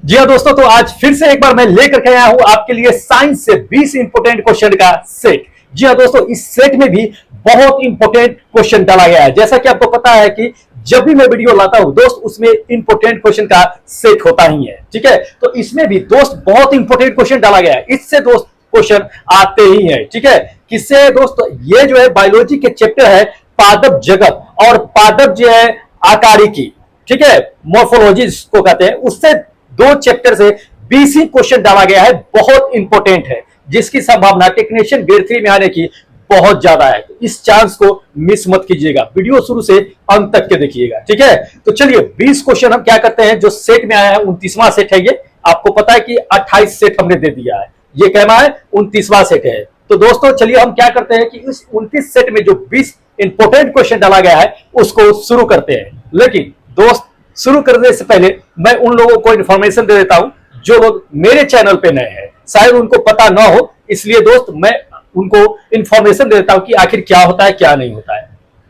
जी हाँ दोस्तों, तो आज फिर से एक बार मैं लेकर के आया हूं आपके लिए साइंस से 20 इंपोर्टेंट क्वेश्चन का सेट। जी हाँ दोस्तों, इस सेट में भी बहुत इंपोर्टेंट क्वेश्चन डाला गया है। जैसा कि आपको पता है कि जब भी मैं वीडियो लाता हूं दोस्त, उसमें इंपोर्टेंट क्वेश्चन का सेट होता ही है। ठीक है, तो इसमें भी दोस्त बहुत इंपोर्टेंट क्वेश्चन डाला गया है। इससे दोस्त क्वेश्चन आते ही है। ठीक है, किससे दोस्त? ये जो है बायोलॉजी के चैप्टर है पादप जगत और पादप जो है आकारी की, ठीक है, मॉर्फोलॉजी को कहते हैं, उससे दो चैप्टर से 20 क्वेश्चन डाला गया है। बहुत इंपॉर्टेंट है, जिसकी संभावना टेक्नीशियन ग्रेड 3 में आने की बहुत ज्यादा है। तो इस चांस को मिस मत कीजिएगा, वीडियो शुरू से अंत तक के देखिएगा। ठीक है, तो चलिए 20 क्वेश्चन हम क्या करते हैं, जो सेट में आया है 29वां सेट है। ये आपको पता है कि 28 सेट हमने दे दिया है, ये कहना है 29वां सेट है। तो दोस्तों चलिए हम क्या करते हैं कि इस 29 सेट में जो 20 इंपोर्टेंट क्वेश्चन डाला गया है उसको शुरू करते हैं। लेकिन दोस्त, शुरू करने से पहले मैं उन लोगों को इन्फॉर्मेशन दे देता हूं जो लोग मेरे चैनल पे नए हैं, शायद उनको पता ना हो, इसलिए दोस्त मैं उनको इन्फॉर्मेशन दे देता हूं कि आखिर क्या होता है क्या नहीं होता है।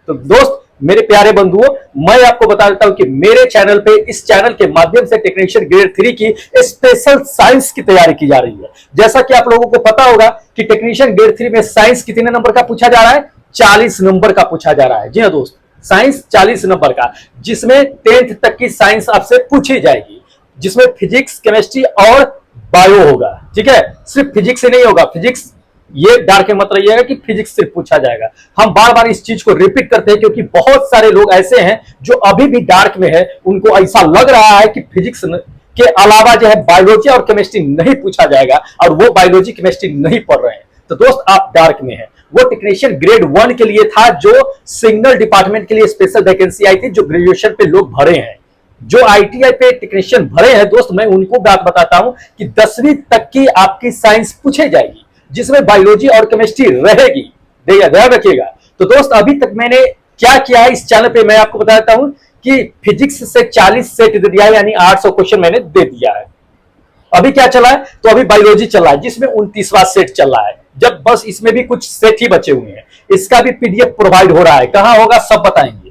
तो दोस्त मेरे प्यारे बंधुओं, मैं आपको बता देता हूं कि मेरे चैनल पे, इस चैनल के माध्यम से टेक्नीशियन ग्रेड 3 की स्पेशल साइंस की तैयारी की जा रही है। जैसा कि आप लोगों को पता होगा कि टेक्नीशियन ग्रेड 3 में साइंस कितने नंबर का पूछा जा रहा है? 40 नंबर का पूछा जा रहा है। जी हाँ दोस्त, साइंस 40 नंबर का, जिसमें 10th तक की साइंस आपसे पूछी जाएगी, जिसमें फिजिक्स, केमिस्ट्री और बायो होगा। ठीक है, सिर्फ फिजिक्स से नहीं होगा। फिजिक्स ये डार के मत रहिएगा कि फिजिक्स सिर्फ पूछा जाएगा। हम बार बार इस चीज को रिपीट करते हैं क्योंकि बहुत सारे लोग ऐसे हैं जो अभी भी डार्क में है, उनको ऐसा लग रहा है कि फिजिक्स के अलावा जो है बायोलॉजी और केमिस्ट्री नहीं पूछा जाएगा, और वो बायोलॉजी केमिस्ट्री नहीं पढ़ रहे हैं। तो दोस्त आप डार्क में है। वो टेक्नीशियन ग्रेड 1 के लिए था, जो सिग्नल डिपार्टमेंट के लिए स्पेशल वैकेंसी आई थी, जो ग्रेजुएशन पे लोग भरे हैं, जो आईटीआई पे टेक्नीशियन भरे हैं। दोस्त मैं उनको बात बताता हूं कि 10वीं तक की आपकी साइंस पूछे जाएगी, जिसमें बायोलॉजी और केमिस्ट्री रहेगी। ध्यान रखिएगा। तो दोस्त अभी तक मैंने क्या किया है इस चैनल पे, मैं आपको बताता हूं कि फिजिक्स से 40 सेट दे दिया है, यानी 800 क्वेश्चन मैंने दे दिया है। अभी क्या चला है? तो अभी बायोलॉजी चल रहा है, जिसमें 29वां सेट चल रहा है। जब बस इसमें भी कुछ सेट ही बचे हुए हैं, इसका भी पीडीएफ प्रोवाइड हो रहा है। कहां होगा सब बताएंगे।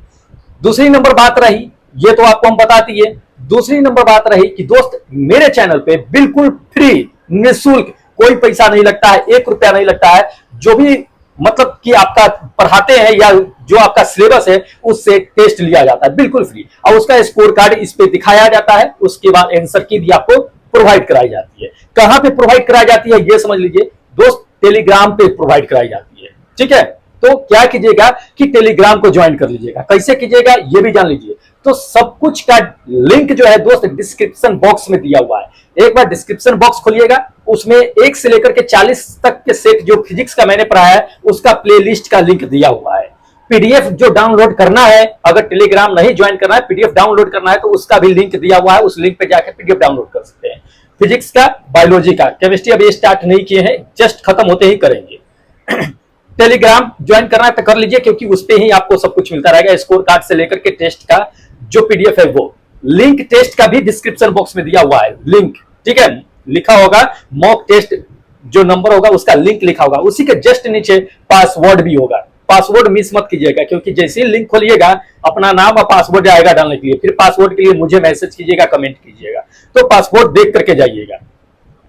दूसरी नंबर बात रही, ये तो आपको हम बताती है। दूसरी नंबर बात रही कि दोस्त मेरे चैनल पे बिल्कुल फ्री, निःशुल्क, कोई पैसा नहीं लगता है, 1 रुपया नहीं लगता है। जो भी मतलब कि आपका पढ़ाते हैं या जो आपका सिलेबस है उससे टेस्ट लिया जाता है बिल्कुल फ्री, और उसका स्कोर कार्ड इस पे दिखाया जाता है। उसके बाद आंसर की भी आपको प्रोवाइड कराई जाती है। कहां पे प्रोवाइड कराई जाती है ये समझ लीजिए दोस्त, टेलीग्राम पे प्रोवाइड कराई जाती है। ठीक है, तो क्या कीजिएगा कि टेलीग्राम को ज्वाइन कर लीजिएगा। कैसे कीजिएगा ये भी जान लीजिए। तो सब कुछ का लिंक जो है दोस्त डिस्क्रिप्शन बॉक्स में दिया हुआ है। एक बार डिस्क्रिप्शन बॉक्स खोलिएगा, उसमें 1 से लेकर के 40 तक के सेट जो फिजिक्स का मैंने पढ़ाया है उसका प्लेलिस्ट का लिंक दिया हुआ है। पीडीएफ जो डाउनलोड करना है, अगर टेलीग्राम नहीं ज्वाइन करना है, पीडीएफ डाउनलोड करना है, तो उसका भी लिंक दिया हुआ है। उस लिंक पे जाकर पीडीएफ डाउनलोड कर सकते हैं। फिजिक्स का, बायोलॉजी का, केमिस्ट्री अभी स्टार्ट नहीं किए हैं, जस्ट खत्म होते ही करेंगे। टेलीग्राम ज्वाइन करना है तो कर लीजिए, क्योंकि उस पे ही आपको सब कुछ मिलता रहेगा, स्कोर कार्ड से लेकर के टेस्ट का जो पीडीएफ है वो। लिंक टेस्ट का भी डिस्क्रिप्शन बॉक्स में दिया हुआ है लिंक। ठीक है, लिखा होगा मॉक टेस्ट, जो नंबर होगा उसका लिंक लिखा होगा, उसी के जस्ट नीचे पासवर्ड भी होगा। पासवर्ड मिस मत कीजिएगा, क्योंकि जैसे ही लिंक खोलिएगा अपना नाम और पासवर्ड आएगा डालने के लिए, फिर पासवर्ड के लिए मुझे मैसेज कीजिएगा, कमेंट कीजिएगा, तो पासवर्ड देख करके जाइएगा।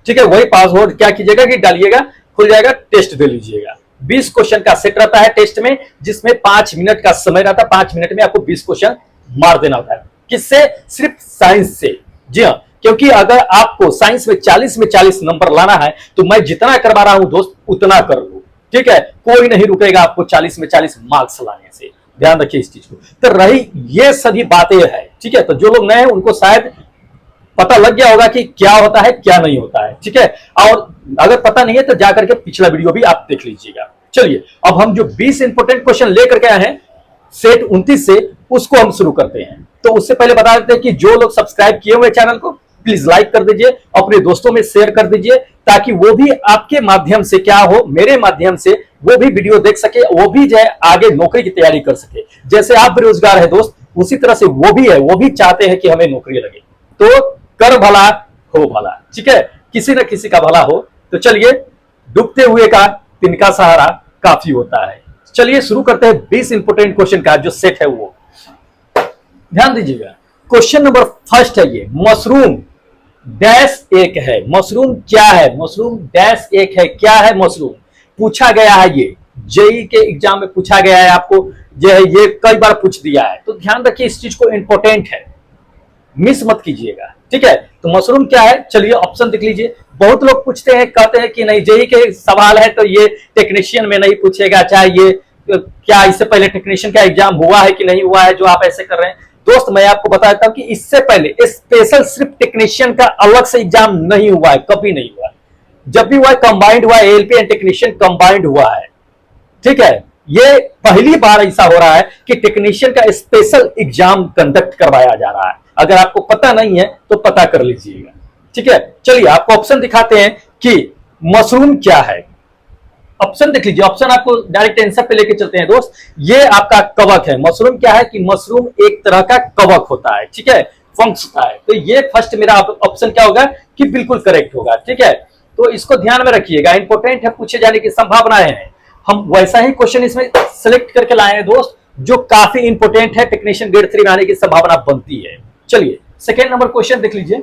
ठीक है, वही पासवर्ड क्या कीजिएगा कि डालिएगा, खुल जाएगा, टेस्ट दे लीजिएगा। 20 क्वेश्चन का सेट रहता है टेस्ट में, जिसमें 5 मिनट का समय रहता है। 5 मिनट में आपको 20 क्वेश्चन मार देना होता है। किससे? सिर्फ साइंस से। जी हाँ, क्योंकि अगर आपको साइंस में 40 में 40 नंबर लाना है तो मैं जितना करवा रहा हूं दोस्त उतना कर लो। ठीक है, कोई नहीं रुकेगा आपको 40 में 40 मार्क्स लाने से। ध्यान रखिए इस चीज को। तो रही ये सभी बातें हैं। ठीक है, तो जो लोग नए हैं उनको शायद पता लग गया होगा कि क्या होता है क्या नहीं होता है। ठीक है, और अगर पता नहीं है तो जाकर के पिछला वीडियो भी आप देख लीजिएगा। चलिए अब हम जो 20 इंपोर्टेंट क्वेश्चन लेकर के आए हैं सेट 29 से, उसको हम शुरू करते हैं। तो उससे पहले बता देते हैं कि जो लोग सब्सक्राइब किए हुए चैनल को प्लीज लाइक कर दीजिए, अपने दोस्तों में शेयर कर दीजिए, ताकि वो भी आपके माध्यम से क्या हो, मेरे माध्यम से वो भी वीडियो देख सके, वो भी जो है आगे नौकरी की तैयारी कर सके। जैसे आप बेरोजगार है दोस्त, उसी तरह से वो भी है, वो भी चाहते हैं कि हमें नौकरी लगे। तो कर भला हो भला। ठीक है, किसी न किसी का भला हो। तो चलिए, डूबते हुए का तिनका सहारा काफी होता है। चलिए शुरू करते हैं 20 इंपोर्टेंट क्वेश्चन का जो सेट है वो। ध्यान दीजिएगा, क्वेश्चन नंबर फर्स्ट है ये, मशरूम डैश एक है। मशरूम क्या है? मशरूम डैश एक है। क्या है मशरूम? पूछा गया है, ये जेई के एग्जाम में पूछा गया है, आपको जो है ये कई बार पूछ दिया है, तो ध्यान रखिए इस चीज को, इंपॉर्टेंट है, मिस मत कीजिएगा, ठीक है। तो मशरूम क्या है? चलिए ऑप्शन देख लीजिए। बहुत लोग पूछते हैं, कहते हैं कि नहीं जेई के सवाल है तो ये टेक्नीशियन में नहीं पूछेगा, चाहे ये क्या इससे पहले टेक्नीशियन का एग्जाम हुआ है कि नहीं हुआ है जो आप ऐसे कर रहे हैं। दोस्त मैं आपको बताता हूं कि इससे पहले स्पेशल सिर्फ टेक्नीशियन का अलग से एग्जाम नहीं हुआ है, कभी नहीं हुआ। जब भी हुआ है कंबाइंड हुआ है, एएलपी एंड टेक्नीशियन कंबाइंड हुआ है, ठीक है। ये पहली बार ऐसा हो रहा है कि टेक्नीशियन का स्पेशल एग्जाम कंडक्ट करवाया जा रहा है। अगर आपको पता नहीं है तो पता कर लीजिएगा, ठीक है। चलिए आपको ऑप्शन दिखाते हैं कि मशरूम क्या है। ऑप्शन देख लीजिए, ऑप्शन आपको डायरेक्ट आंसर पे लेके चलते हैं दोस्त। ये आपका कवक है। मशरूम क्या है कि मशरूम एक तरह का कवक होता है, ठीक है, फंक्स होता है। तो ये फर्स्ट मेरा ऑप्शन क्या होगा कि बिल्कुल करेक्ट होगा, ठीक है। तो इसको ध्यान में रखिएगा, इंपॉर्टेंट है, पूछे जाने की संभावनाएं हैं। हम वैसा ही क्वेश्चन इसमें सिलेक्ट करके लाए हैं दोस्त, जो काफी इंपॉर्टेंट है, टेक्नीशियन ग्रेड 3 में आने की संभावना बनती है। चलिए सेकेंड नंबर क्वेश्चन देख लीजिए।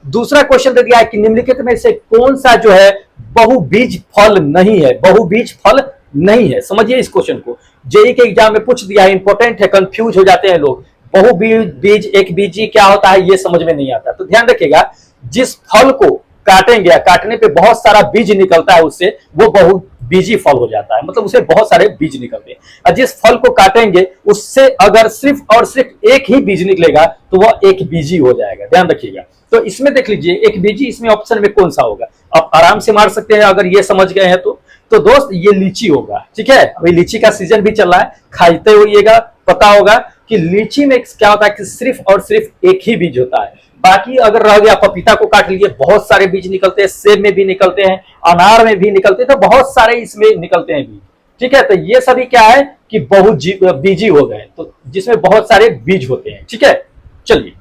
दूसरा क्वेश्चन दे दिया है कि निम्नलिखित में से कौन सा जो है बहुबीज फल नहीं है। बहुबीज फल नहीं है, समझिए इस क्वेश्चन को, जेई के एग्जाम में पूछ दिया है, इंपॉर्टेंट है, कंफ्यूज हो जाते हैं लोग। बहुबीज एक बीजी क्या होता है ये समझ में नहीं आता, तो ध्यान रखिएगा, जिस फल को काटेंगे, काटने पे बहुत सारा बीज निकलता है उससे, वो बहुबीजी फल हो जाता है, मतलब उसे बहुत सारे बीज निकलते हैं। और जिस फल को काटेंगे उससे अगर सिर्फ और सिर्फ एक ही बीज निकलेगा तो वह एक बीजी हो जाएगा, ध्यान रखिएगा। तो इसमें देख लीजिए एक बीजी इसमें ऑप्शन में कौन सा होगा, आप आराम से मार सकते हैं अगर ये समझ गए हैं तो दोस्त ये लीची होगा, ठीक है। अभी लीची का सीजन भी चल रहा है, खाते होइएगा, पता होगा कि लीची में क्या होता है कि सिर्फ और सिर्फ एक ही बीज होता है। बाकी अगर रह गया, पपीता को काट लीजिए, बहुत सारे बीज निकलते हैं, सेब में भी निकलते हैं, अनार में भी निकलते हैं, तो बहुत सारे इसमें निकलते हैं बीज, ठीक है। तो ये सभी क्या है कि बीजी हो गए, तो जिसमें बहुत सारे बीज होते हैं, ठीक है। चलिए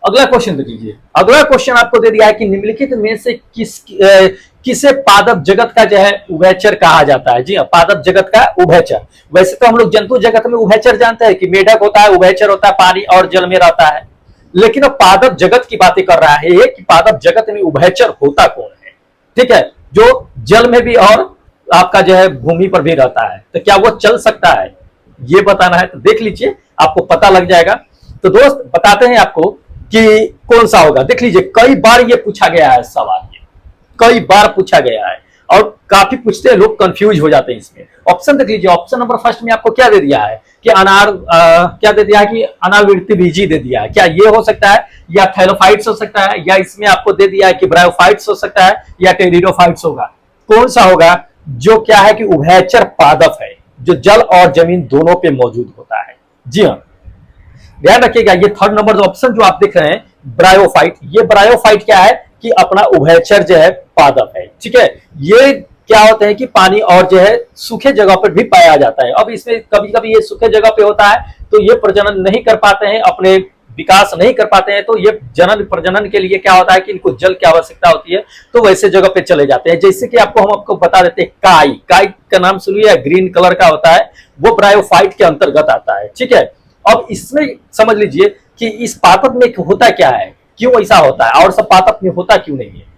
अगला क्वेश्चन देख लीजिए। अगला क्वेश्चन आपको दे दिया है कि निम्नलिखित में से किसे पादप जगत का जो है उभयचर कहा जाता है। जी हाँ, पादप जगत का उभयचर। वैसे तो हम लोग जंतु जगत में उभयचर जानते हैं कि मेढक होता है, उभयचर होता है, पानी और जल में रहता है, लेकिन अब पादप जगत की बातें कर रहा है कि पादप जगत में उभयचर होता कौन है, ठीक है, जो जल में भी और आपका जो है भूमि पर भी रहता है, तो क्या वो चल सकता है ये बताना है। तो देख लीजिए आपको पता लग जाएगा। तो दोस्त बताते हैं आपको कि कौन सा होगा। देख लीजिए कई बार ये पूछा गया है सवाल, ये कई बार पूछा गया है और काफी पूछते हैं लोग, कंफ्यूज हो जाते हैं इसमें। ऑप्शन देख लीजिए, ऑप्शन नंबर फर्स्ट में आपको क्या दे दिया है कि अनार क्या दे दिया है कि अनावृत्ति बीजी दे दिया है। क्या ये हो सकता है, या थैलोफाइट्स हो सकता है, या इसमें आपको दे दिया है कि ब्रायोफाइट्स हो सकता है, या टेरिडोफाइट्स होगा। कौन सा होगा जो क्या है कि उभयचर पादप है, जो जल और जमीन दोनों पे मौजूद होता है। जी हाँ, ध्यान रखिएगा, ये थर्ड नंबर जो ऑप्शन जो आप देख रहे हैं ब्रायोफाइट, ये ब्रायोफाइट क्या है कि अपना उभयचर जो है पादप है, ठीक है। ये क्या होते हैं कि पानी और जो है सूखे जगह पर भी पाया जाता है। अब इसमें कभी कभी ये सूखे जगह पे होता है तो ये प्रजनन नहीं कर पाते हैं, अपने विकास नहीं कर पाते हैं, तो ये जनन प्रजनन के लिए क्या होता है कि इनको जल की आवश्यकता होती है, तो वैसे जगह पे चले जाते हैं। जैसे कि हम आपको बता देते हैं काई, काई का नाम सुनिए, ग्रीन कलर का होता है, वो ब्रायोफाइट के अंतर्गत आता है, ठीक है। अब इसमें समझ लीजिए कि इस पादप में होता क्या है, क्यों ऐसा होता है, और सब पादप में होता क्यों नहीं है।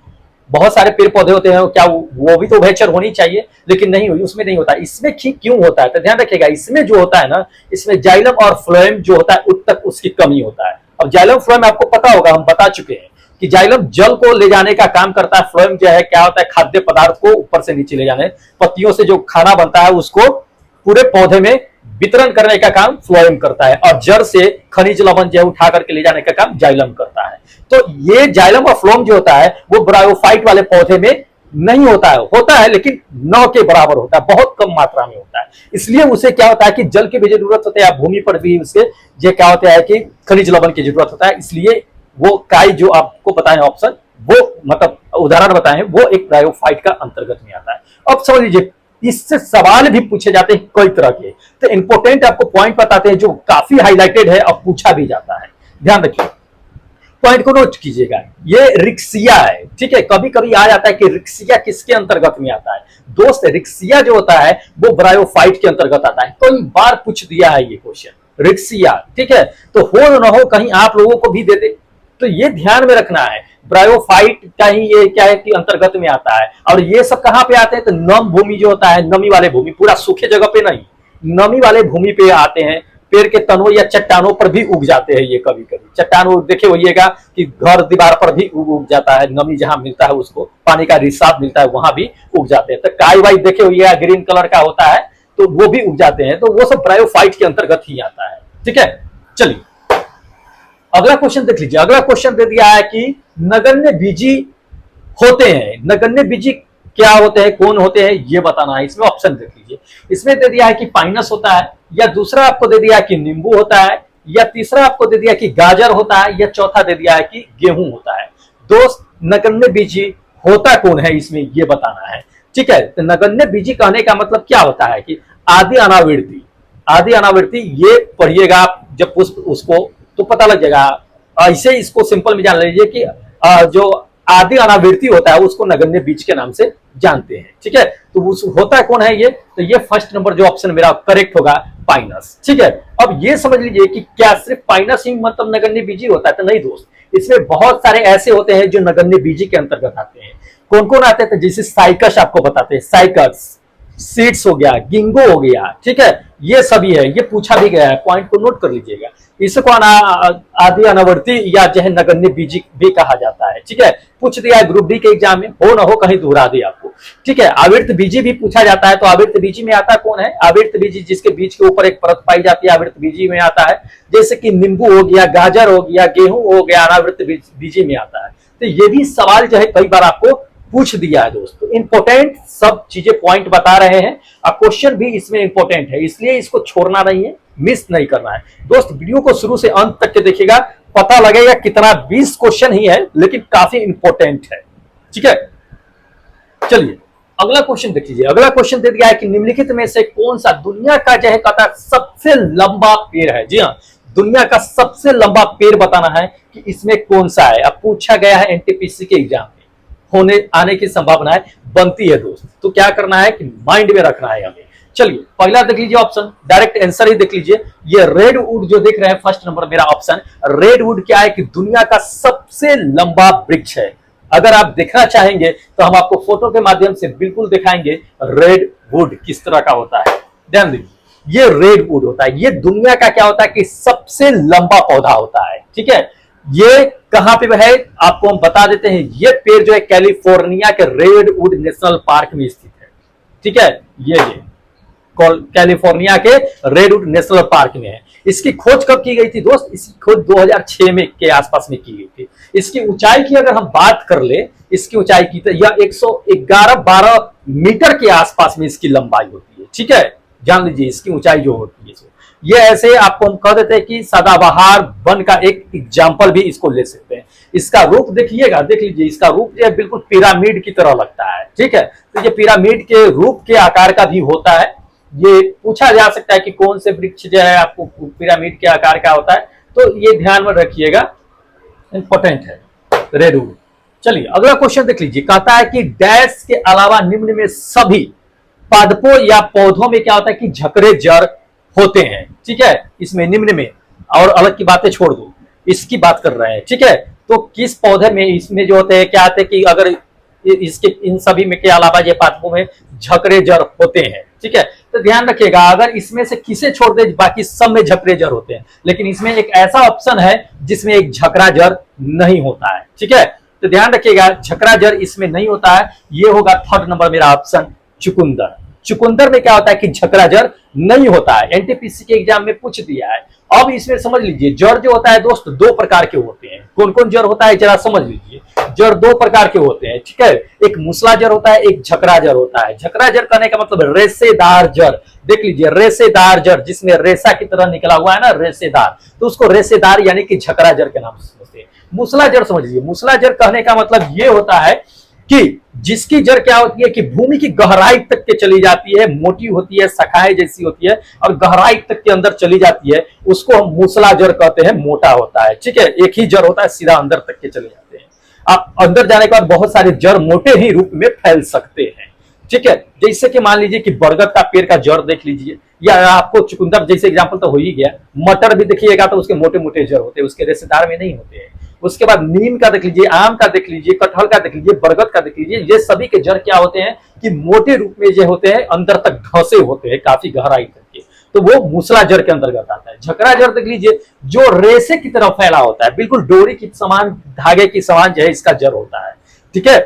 बहुत सारे पेड़ पौधे होते हैं, क्या वो भी तो उभयचर होनी चाहिए, लेकिन नहीं हुई, उसमें नहीं होता। इसमें क्यों होता है, तो ध्यान रखिएगा, इसमें जो होता है ना, इसमें जाइलम और फ्लोएम जो होता है उत्तक उसकी कमी होता है। अब जाइलम फ्लोएम आपको पता होगा, हम बता चुके हैं कि जाइलम जल को ले जाने का काम करता है, फ्लोएम जो है क्या होता है खाद्य पदार्थ को ऊपर से नीचे ले जाने, पत्तियों से जो खाना बनता है उसको पूरे पौधे में वितरण करने का काम फ्लोएम करता है, और जड़ से खनिज लवण जो है उठा करके ले जाने का काम जाइलम करता है। तो ये जाइलम और फ्लोएम जो होता है वो ब्रायोफाइट वाले पौधे में नहीं होता है लेकिन न के बराबर होता है, बहुत कम मात्रा में होता है। इसलिए उसे क्या होता है कि जल की भी जरूरत होती है, भूमि पर भी उसके ये क्या होता है कि खनिज लवण की जरूरत होता है। इसलिए वो काई जो आपको बताए ऑप्शन, वो मतलब उदाहरण बताए हैं, वो एक ब्रायोफाइट का अंतर्गत में आता है। अब समझ लीजिए इससे सवाल भी पूछे जाते हैं कई तरह के, तो इंपोर्टेंट आपको पॉइंट बताते हैं जो काफी हाईलाइटेड है और पूछा भी जाता है। ध्यान रखिए, पॉइंट को नोट कीजिएगा। ये रिक्सिया है, ठीक है, कभी कभी आ जाता है कि रिक्सिया किसके अंतर्गत में आता है। दोस्त रिक्सिया जो होता है वो ब्रायोफाइट के अंतर्गत आता है, कई बार पूछ दिया है ये क्वेश्चन, रिक्सिया, ठीक है। तो हो न हो कहीं आप लोगों को भी दे दे, तो ये ध्यान में रखना है। ब्रायोफाइट का ही ये क्या है कि अंतर्गत में आता है। और ये सब कहां पे आते हैं, तो नम भूमि जो होता है, नमी वाले भूमि, पूरा सूखे जगह पे नहीं, नमी वाले भूमि पे आते हैं। पेड़ के तनों या चट्टानों पर भी उग जाते हैं ये, कभी कभी चट्टानों देखे होइएगा कि घर दीवार पर भी उग जाता है, नमी जहां मिलता है उसको पानी का रिसाव मिलता है वहां भी उग जाते हैं। तो काई वाई देखे होइएगा ग्रीन कलर का होता है, तो वो भी उग जाते हैं। तो वो सब ब्रायोफाइट के अंतर्गत ही आता है। ठीक है, चलिए अगला क्वेश्चन देख लीजिए। अगला क्वेश्चन दे दिया है कि नगण्य बीजी होते हैं। नगण्य बीजी क्या होते हैं, कौन होते हैं, ये बताना है। इसमें ऑप्शन देख लीजिए। इसमें दे दिया है कि पाइनस होता है, या दूसरा आपको दे दिया है कि नींबू होता है, या तीसरा आपको दे दिया कि गाजर होता है, या चौथा दे दिया है कि गेहूं होता है। दोस्त नगण्य बीजी होता कौन है, इसमें ये बताना है। ठीक है, तो नगण्य बीजी कहने का मतलब क्या होता है कि आदि अनावृत्ति, आदि अनावृत्ति ये पढ़िएगा आप जब उसको तो पता लग जाएगा। ऐसे इसको सिंपल में जान लीजिए कि जो आदि अनावृत्ति होता है उसको नगण्य बीज के नाम से जानते हैं। ठीक है, तो उस होता है कौन है ये, तो ये फर्स्ट नंबर जो ऑप्शन मेरा करेक्ट होगा, पाइनस। ठीक है, अब ये समझ लीजिए कि क्या सिर्फ पाइनस ही मतलब नगण्य बीजी होता है, तो नहीं दोस्त, इसमें बहुत सारे ऐसे होते हैं जो नगण्य बीजी के अंतर्गत आते हैं। कौन कौन आते हैं, जैसे साइकस आपको बताते हैं, साइकस, सीड्स हो गया, गिंगो हो गया। ठीक है, ये सभी है, ये पूछा भी गया है, पॉइंट को नोट कर लीजिएगा। इसको आदि अनावर्ती या जो है नगण्य बीजी भी कहा जाता है। ठीक है, पूछ दिया है ग्रुप डी के एग्जाम में, हो ना हो कहीं दोहरा दे आपको। ठीक है, आवर्त बीजी भी पूछा जाता है, तो आवर्त बीजी में आता कौन है, आवर्त बीजी जिसके बीज के ऊपर एक परत पाई जाती है, आवर्त बीजी में आता है। जैसे कि नींबू हो गया, गाजर हो गया, गेहूं हो गया, अनावृत बीजी में आता है। तो ये भी सवाल जो है कई बार आपको पूछ दिया है दोस्तों। इंपोर्टेंट सब चीजें पॉइंट बता रहे हैं, और क्वेश्चन भी इसमें इंपोर्टेंट है, इसलिए इसको छोड़ना नहीं है, मिस नहीं करना है। दोस्त वीडियो को शुरू से अंत तक के देखिएगा, पता लगेगा कितना 20 क्वेश्चन ही है लेकिन काफी इंपोर्टेंट है। ठीक है, चलिए अगला क्वेश्चन देख लीजिए। अगला क्वेश्चन दे दिया है कि निम्नलिखित में से कौन सा दुनिया का जो है कहता सबसे लंबा पेड़ है। जी हाँ, दुनिया का सबसे लंबा पेड़ बताना है कि इसमें कौन सा है। अब पूछा गया है एनटीपीसी के एग्जाम में, होने आने की संभावनाएं बनती है दोस्त, तो क्या करना है कि माइंड में रखना है हमें। चलिए पहला देख लीजिए ऑप्शन, डायरेक्ट आंसर ही देख लीजिए। ये रेड वुड जो देख रहे हैं फर्स्ट नंबर मेरा ऑप्शन, रेड वुड क्या है कि दुनिया का सबसे लंबा वृक्ष है। अगर आप देखना चाहेंगे तो हम आपको फोटो के माध्यम से बिल्कुल दिखाएंगे रेड वुड किस तरह का होता है। ध्यान दीजिए, ये रेड वुड होता है, ये दुनिया का क्या होता है कि सबसे लंबा पौधा होता है। ठीक है, ये कहां पे है आपको हम बता देते हैं। ये पेड़ जो है कैलिफोर्निया के रेडवुड नेशनल पार्क में स्थित है। ठीक है, ये कैलिफोर्निया के रेडवुड नेशनल पार्क में है। इसकी खोज कब की गई थी दोस्त, इसकी खोज 2006 में के आसपास में की गई थी। इसकी ऊंचाई की अगर हम बात कर ले, इसकी ऊंचाई की तो यह 111-12 मीटर के आसपास में इसकी लंबाई होती है। ठीक है, जान लीजिए इसकी ऊंचाई जो होती है। ये ऐसे आपको हम कह देते हैं कि सदाबहार वन का एक एग्जाम्पल भी इसको ले सकते हैं। इसका रूप देखिएगा, देख लीजिए, इसका रूप जो है बिल्कुल पिरामिड की तरह लगता है। ठीक है, तो ये पिरामिड के रूप के आकार का भी होता है। ये पूछा जा सकता है कि कौन से वृक्ष जो है आपको पिरामिड के आकार का होता है, तो ये ध्यान में रखिएगा, इंपॉर्टेंट है रेडवुड। चलिए अगला क्वेश्चन देख लीजिए, कहता है कि डैश के अलावा निम्न में सभी पादपों या पौधों में क्या होता है कि झकड़े जड़ होते हैं। ठीक है, इसमें निम्न में, और अलग की बातें छोड़ दो, इसकी बात कर रहे हैं। ठीक है, तो किस पौधे में इसमें जो होते हैं क्या आते हैं कि अगर इसके इन सभी में के अलावा ये पादपों में झकड़े जड़ होते हैं। ठीक है, तो ध्यान रखिएगा, अगर इसमें से किसे छोड़ दे बाकी सब में झकड़े जड़ होते हैं, लेकिन इसमें एक ऐसा ऑप्शन है जिसमें एक झकड़ा जड़ नहीं होता है। ठीक है, तो ध्यान रखिएगा झकड़ा जड़ इसमें नहीं होता है। ये होगा थर्ड नंबर मेरा ऑप्शन, चुकंदर। चुकंदर में क्या होता है कि झकड़ा जड़ नहीं होता है, एनटीपीसी के एग्जाम में पूछ दिया है। अब इसमें समझ लीजिए, जड़ जो होता है दोस्त दो प्रकार के होते हैं। कौन कौन जड़ होता है जरा समझ लीजिए, जड़ दो प्रकार के होते हैं। ठीक है, एक मूसला जड़ होता है, एक झकड़ा जड़ होता है। झकड़ा जड़ कहने का मतलब रेशेदार जड़, देख लीजिए रेशेदार जड़ जिसमें रेशा की तरह निकला हुआ है ना, रेशेदार, तो उसको रेशेदार यानी कि झकड़ा जड़ के नाम से समझते हैं। मूसला जड़ समझ लीजिए, मूसला जड़ कहने का मतलब ये होता है कि जिसकी जड़ क्या होती है कि भूमि की गहराई तक के चली जाती है, मोटी होती है, शाखाएं जैसी होती है और गहराई तक के अंदर चली जाती है, उसको हम मूसला जड़ कहते हैं, मोटा होता है। ठीक है, एक ही जड़ होता है, सीधा अंदर तक के चले जाते हैं। आप अंदर जाने के बाद बहुत सारे जड़ मोटे ही रूप में फैल सकते हैं। ठीक है, जैसे कि मान लीजिए कि बरगद का पेड़ का जड़ देख लीजिए, या आपको चुकंदर जैसे एग्जाम्पल तो हो ही गया, मटर भी देखिएगा तो उसके मोटे मोटे जड़ होते हैं, उसके रेशेदार में नहीं होते हैं। उसके बाद नीम का देख लीजिए, आम का देख लीजिए, कटहल का देख लीजिए, बरगद का देख लीजिए, ये सभी के जड़ क्या होते हैं कि मोटे रूप में जो होते हैं अंदर तक धंसे होते हैं काफी गहराई तक के, तो वो मूसला जड़ के अंतर्गत आता है। झकरा जड़ देख लीजिए जो रेशे की तरफ फैला होता है, बिल्कुल डोरी की समान, धागे की समान जो है इसका जड़ होता है, ठीक है,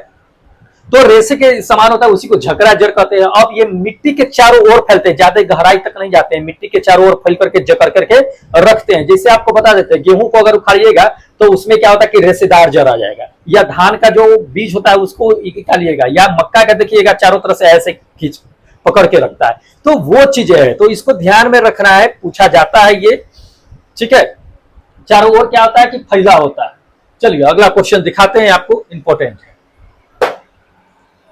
तो रेशे के समान होता है, उसी को झकरा जड़ कहते हैं। अब ये मिट्टी के चारों ओर फैलते हैं, ज्यादा गहराई तक नहीं जाते हैं, मिट्टी के चारों ओर फैल करके जकड़ करके रखते हैं। जैसे आपको बता देते हैं, गेहूं को अगर उखाड़िएगा तो उसमें क्या होता है कि रेशेदार जड़ आ जाएगा, या धान का जो बीज होता है उसको निकालिएगा, या मक्का का देखिएगा चारों तरफ से ऐसे खींच पकड़ के रखता है, तो वो चीजें है, तो इसको ध्यान में रखना है, पूछा जाता है ये, ठीक है। चारों ओर क्या होता है कि फैला होता है। चलिए अगला क्वेश्चन दिखाते हैं आपको, इंपॉर्टेंट है।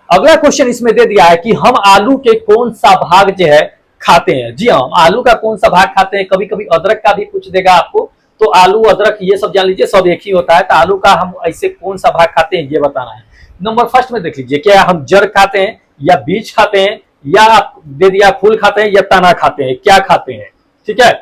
अगला क्वेश्चन इसमें दे दिया है कि हम आलू के कौन सा भाग जो है खाते हैं। जी हाँ, आलू का कौन सा भाग खाते हैं। कभी कभी अदरक का भी पूछ देगा आपको, तो आलू अदरक ये सब जान लीजिए सब एक ही होता है, तो आलू का हम ऐसे कौन सा भाग खाते हैं ये बताना है। नंबर फर्स्ट में देख लीजिए, क्या हम जड़ खाते हैं, या बीज खाते हैं, या दे दिया फूल खाते हैं, या तना खाते हैं, क्या खाते हैं, ठीक है।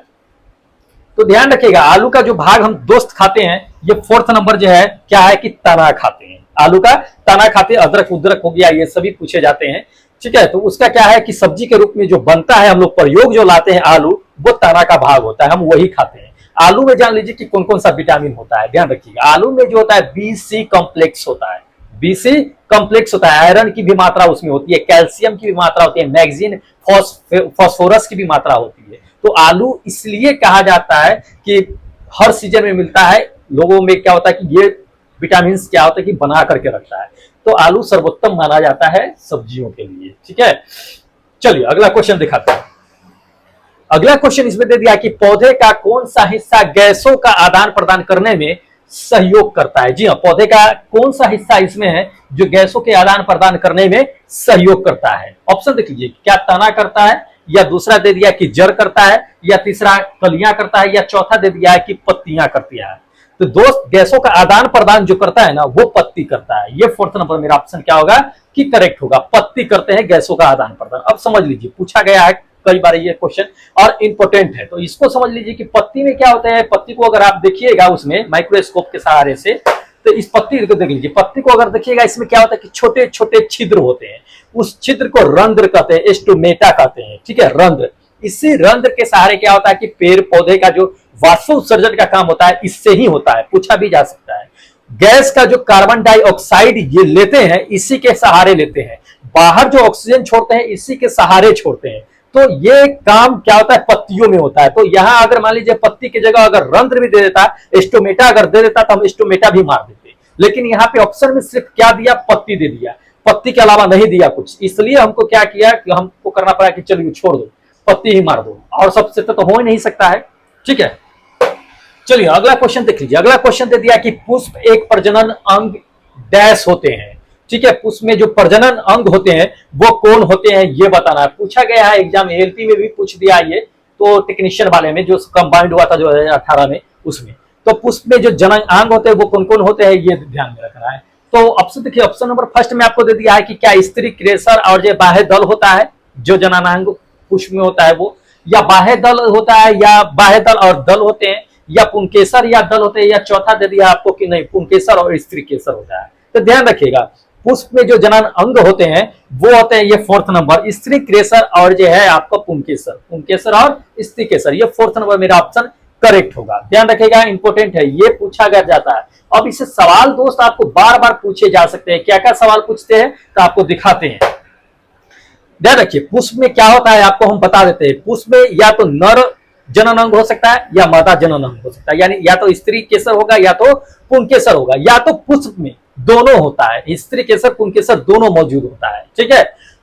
तो ध्यान रखिएगा, आलू का जो भाग हम दोस्त खाते हैं, ये फोर्थ नंबर जो है क्या है कि तना खाते हैं, आलू का तना खाते हैं। अदरक उदरक हो गया, ये सभी पूछे जाते हैं, ठीक है। तो उसका क्या है कि सब्जी के रूप में जो बनता है, हम लोग प्रयोग जो लाते हैं आलू, वो तना का भाग होता है, हम वही खाते हैं। आलू में जान लीजिए कि कौन कौन सा विटामिन होता है, ध्यान रखिएगा। आलू में जो होता है बी-सी कॉम्प्लेक्स होता है, बी-सी कॉम्प्लेक्स होता है, आयरन की भी मात्रा उसमें होती है, कैल्शियम की भी मात्रा होती है, मैग्नीशियम, फास्फोरस की भी मात्रा होती है। तो आलू इसलिए कहा जाता है कि हर सीजन में मिलता है, लोगों में क्या होता है कि ये विटामिन क्या होता है कि बना करके रखता है, तो आलू सर्वोत्तम माना जाता है सब्जियों के लिए, ठीक है। चलिए अगला क्वेश्चन दिखाते हैं। अगला क्वेश्चन इसमें दे दिया कि पौधे का कौन सा हिस्सा गैसों का आदान प्रदान करने में सहयोग करता है। जी हाँ, पौधे का कौन सा हिस्सा इसमें है जो गैसों के आदान प्रदान करने में सहयोग करता है। ऑप्शन देख लीजिए, क्या तना करता है, या दूसरा दे दिया कि जड़ करता है, या तीसरा कलियां करता है, या चौथा दे दिया है कि पत्तियां करती है। तो दोस्त गैसों का आदान प्रदान जो करता है ना, वो पत्ती करता है। ये फोर्थ नंबर मेरा ऑप्शन क्या होगा कि करेक्ट होगा, पत्ती करते हैं गैसों का आदान प्रदान। अब समझ लीजिए, पूछा गया है कई बार ये क्वेश्चन और इंपॉर्टेंट है, तो इसको समझ लीजिए कि पत्ती में क्या होता है। पत्ती को अगर आप देखिएगा उसमें माइक्रोस्कोप के सहारे से, तो इस पत्ती को देख लीजिए, पत्ती को अगर देखिएगा इसमें क्या होता है कि छोटे छोटे छिद्र होते हैं, उस छिद्र को रंध्र कहते हैं, स्टोमेटा कहते हैं, ठीक है, रंध्र। इसी रंध्र के सहारे क्या होता है कि पेड़ पौधे का जो वाष्प उत्सर्जन का काम होता है इससे ही होता है, पूछा भी जा सकता है। गैस का जो कार्बन डाइऑक्साइड ये लेते हैं, इसी के सहारे लेते हैं, बाहर जो ऑक्सीजन छोड़ते हैं इसी के सहारे छोड़ते हैं। तो ये काम क्या होता है पत्तियों में होता है। तो यहां अगर मान लीजिए पत्ती की जगह अगर रंध्र भी दे देता, स्टोमेटा अगर दे देता, तो हम स्टोमेटा भी मार देते, लेकिन यहाँ पे ऑप्शन में सिर्फ क्या दिया, पत्ती दे दिया, पत्ती के अलावा नहीं दिया कुछ। इसलिए हमको क्या किया कि हमको करना पड़ा कि चलिए छोड़ दो, पत्ती ही मार दो, और सबसे तो हो ही नहीं सकता है, ठीक है। चलिए अगला क्वेश्चन देख लीजिए। अगला क्वेश्चन दे दिया कि पुष्प एक प्रजनन अंग डैश होते हैं, ठीक है। पुष्प में जो प्रजनन अंग होते हैं वो कौन होते हैं ये बताना है, पूछा गया है एग्जाम एएलपी में भी पूछ दिया ये, तो टेक्नीशियन वाले में जो कंबाइंड हुआ था 2018 में, उसमें तो पुष्प में जो जनन अंग होते हैं वो कौन कौन होते हैं ये ध्यान में रखना है। तो ऑप्शन देखिए, ऑप्शन नंबर फर्स्ट में आपको दे दिया है कि क्या स्त्री क्रेसर और जो बाह्य दल होता है, जो जननांग पुष्प में होता है वो, या बाह्य दल होता है, या बाह्य दल और दल होते हैं, या पुंकेसर या दल होते हैं, या चौथा दे दिया आपको कि नहीं पुंकेसर और स्त्री केसर होता है। तो ध्यान रखिएगा, पुष्प में जो जनन अंग होते हैं वो होते हैं ये फोर्थ नंबर, स्त्री क्रेसर और जो है आपका पुंकेसर, पुंकेसर और स्त्री केसर, ये फोर्थ नंबर मेरा ऑप्शन करेक्ट होगा। ध्यान रखिएगा, इंपॉर्टेंट है, ये पूछा गया जाता है। अब इसे सवाल दोस्त आपको बार बार पूछे जा सकते हैं, क्या क्या सवाल पूछते हैं तो आपको दिखाते हैं। ध्यान रखिए, पुष्प में क्या होता है आपको हम बता देते हैं। पुष्प में या तो नर जनन अंग हो सकता है या मादा जनन अंग हो सकता है, यानी या तो स्त्री केसर होगा या तो पुंकेसर होगा, या तो पुष्प में दोनों होता है, स्त्री केसर पुंकेसर दोनों मौजूद होता है, ठीक है।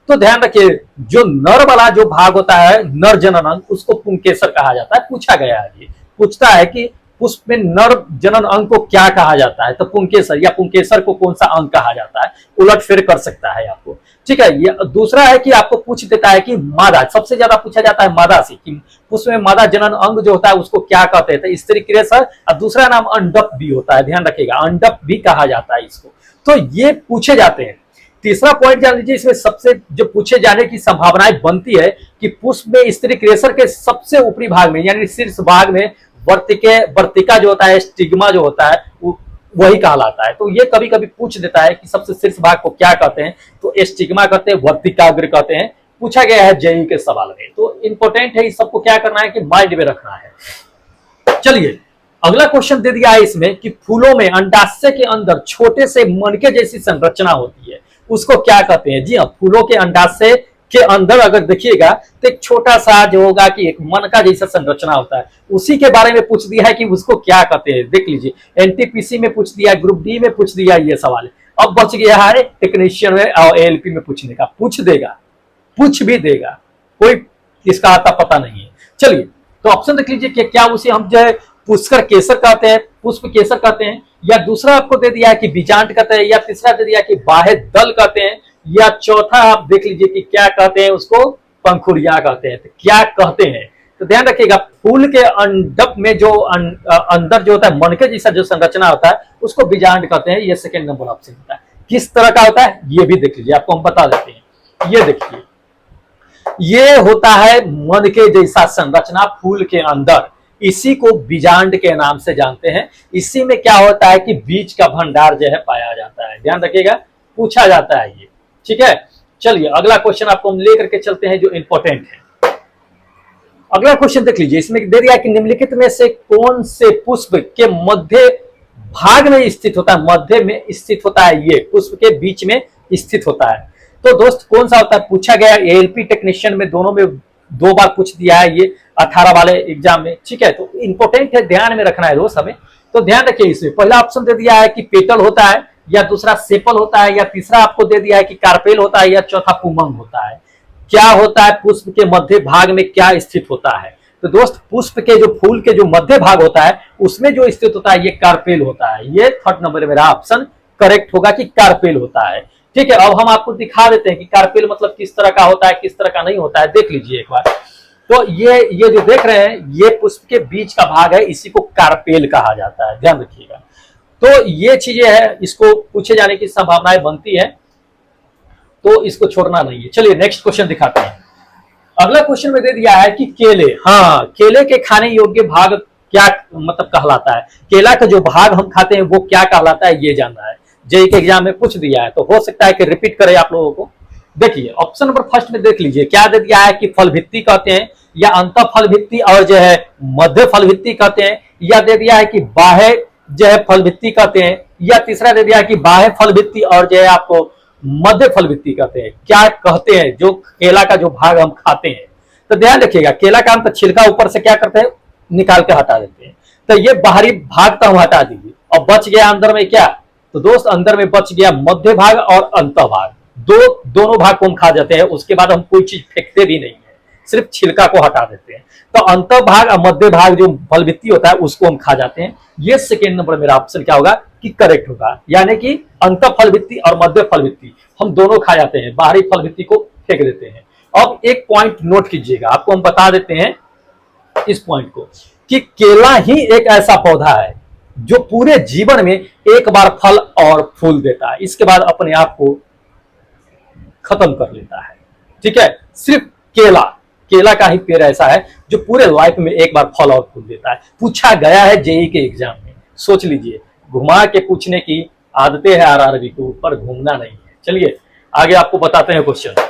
तो ध्यान रखिए, जो नर वाला जो भाग होता है नर जनन अंग, उसको पुंकेसर कहा जाता है। पूछा गया है, ये पूछता है कि पुष्प में नर जनन अंग को क्या कहा जाता है, तो पुंकेसर, या पुंकेसर को कौन सा अंग कहा जाता है, उलट फेर कर सकता है आपको, ठीक है। ये दूसरा है कि आपको पूछ देता है कि मादा, सबसे ज्यादा पूछा जाता है मादा से, कि पुष्प में मादा जनन अंग जो होता है उसको क्या कहते हैं, तो स्त्री क्रेसर, और दूसरा नाम अंडप भी होता है, ध्यान रखिएगा, अंडप भी कहा जाता है इसको। तो ये पूछे जाते हैं। तीसरा पॉइंट जान लीजिए, इसमें सबसे जो पूछे जाने की संभावनाएं बनती है कि पुष्प में स्त्री क्रेसर के सबसे ऊपरी भाग में, यानी शीर्ष भाग में वर्तिका जो होता है, स्टिग्मा जो होता है, वो वही कहलाता है। तो ये कभी कभी पूछ देता है कि सबसे शीर्ष भाग को क्या कहते हैं, तो स्टिग्मा कहते हैं, वर्तिकाग्र कहते हैं, पूछा गया है जेईई के सवाल में। तो इंपॉर्टेंट है, इस सबको क्या करना है कि माइंड में रखना है। चलिए अगला क्वेश्चन दे दिया है इसमें कि फूलों में अंडाशय के अंदर छोटे से मनके जैसी संरचना होती है, उसको क्या कहते हैं? जी हाँ, फूलों के अंडाशय के अंदर अगर देखिएगा तो एक छोटा सा जो होगा कि एक मनका जैसा संरचना होता है, उसी के बारे में पूछ दिया है कि उसको क्या कहते हैं। देख लीजिए एनटीपीसी में पूछ दिया, ग्रुप डी में पूछ दिया ये सवाल। अब बच गया है टेक्नीशियन में और एएलपी में पूछने का, पूछ देगा, पूछ भी देगा, कोई इसका आता पता नहीं है। चलिए तो ऑप्शन देख लीजिए कि क्या उसे हम जो है पुष्कर केसर कहते हैं, पुष्प केसर कहते हैं, या दूसरा आपको दे दिया है कि बीजांड कहते हैं, या तीसरा दे दिया कि बाह्य दल कहते हैं, या चौथा आप देख लीजिए कि क्या कहते हैं, उसको पंखुड़िया कहते हैं। तो क्या कहते हैं, तो ध्यान रखिएगा फूल के अंडप में जो अंदर जो होता है मनके जैसा जो संरचना होता है उसको बीजांड कहते हैं। ये सेकंड नंबर ऑप्शन होता है। किस तरह का होता है ये भी देख लीजिए, आपको हम बता देते हैं। ये देखिए ये होता है मनके जैसा संरचना फूल के अंदर, इसी को बीजांड के नाम से जानते हैं। इसी में क्या होता है कि बीज का भंडार जो है पाया जाता है। ध्यान रखिएगा, पूछा जाता है ये, ठीक है। चलिए अगला क्वेश्चन आपको हम लेकर के चलते हैं जो इंपॉर्टेंट है। अगला क्वेश्चन देख लीजिए, इसमें दे दिया कि निम्नलिखित में से कौन से पुष्प के मध्य भाग में स्थित होता है, मध्य में स्थित होता है, ये पुष्प के बीच में स्थित होता है। तो दोस्त कौन सा होता है पूछा गया, एएलपी टेक्नीशियन में दोनों में 2 बार पूछ दिया है ये 18 वाले एग्जाम में, ठीक है। तो इंपॉर्टेंट है, ध्यान में रखना है दोस्त हमें। तो ध्यान रखिए, इसमें पहला ऑप्शन दे दिया है कि पेटल होता है, या दूसरा सेपल होता है, या तीसरा आपको दे दिया है कि कार्पेल होता है, या चौथा पुमंग होता है। क्या होता है पुष्प के मध्य भाग में क्या स्थित होता है? तो दोस्त पुष्प के जो फूल के जो मध्य भाग होता है उसमें जो स्थित होता है ये कार्पेल होता है। ये थर्ड नंबर मेरा ऑप्शन करेक्ट होगा कि कार्पेल होता है, ठीक है। अब हम आपको दिखा देते हैं कि कार्पेल मतलब किस तरह का होता है, किस तरह का नहीं होता है, देख लीजिए एक बार। तो ये जो देख रहे हैं ये पुष्प के बीच का भाग है, इसी को कार्पेल कहा जाता है, ध्यान रखिएगा। तो ये चीजें हैं, इसको पूछे जाने की संभावनाएं बनती है, तो इसको छोड़ना नहीं है। चलिए नेक्स्ट क्वेश्चन दिखाते हैं। अगला क्वेश्चन में दे दिया है कि केले, हाँ केले के खाने योग्य भाग क्या मतलब कहलाता है, केला का जो भाग हम खाते हैं वो क्या कहलाता है ये जानना है। जेईई के एग्जाम में पूछ दिया है, तो हो सकता है कि रिपीट करें आप लोगों को। देखिए ऑप्शन नंबर फर्स्ट में देख लीजिए क्या दे दिया है कि फल भित्ति कहते हैं, या अंत फल भित्ति और जो है मध्य फल भित्ति कहते हैं, या दे दिया है कि बाह्य जो है फल भित्ति कहते हैं, या तीसरा दे दिया है कि बाह्य फल भित्ति और जो है आपको मध्य फल भित्ति कहते हैं। क्या कहते हैं जो केला का जो भाग हम खाते हैं? तो ध्यान रखिएगा केला का हम तो छिलका ऊपर से क्या करते हैं निकाल के हटा देते हैं, तो ये बाहरी भाग तो हम हटा दीजिए, और बच गया अंदर में क्या, तो दोस्त अंदर में बच गया मध्य भाग और अंत भाग, दोनों भाग को हम खा जाते हैं। उसके बाद हम कोई चीज फेंकते भी नहीं है, सिर्फ छिलका को हटा देते हैं। तो अंत भाग और मध्य भाग जो फल भित्ति होता है उसको हम खा जाते हैं। ये सेकेंड नंबर मेरा ऑप्शन क्या होगा कि करेक्ट होगा, यानी कि अंत फल भित्ति और मध्य फल भित्ति हम दोनों खा जाते हैं, बाहरी फल भित्ति को फेंक देते हैं। अब एक पॉइंट नोट कीजिएगा, आपको हम बता देते हैं इस पॉइंट को कि केला ही एक ऐसा पौधा है जो पूरे जीवन में एक बार फल और फूल देता है, इसके बाद अपने आप को खत्म कर लेता है, ठीक है। सिर्फ केला का ही पेड़ ऐसा है जो पूरे लाइफ में एक बार फल और फूल देता है। पूछा गया है जेईई के एग्जाम में, सोच लीजिए, घुमा के पूछने की आदतें है आरआरबी को, ऊपर घूमना नहीं है। चलिए आगे आपको बताते हैं क्वेश्चन।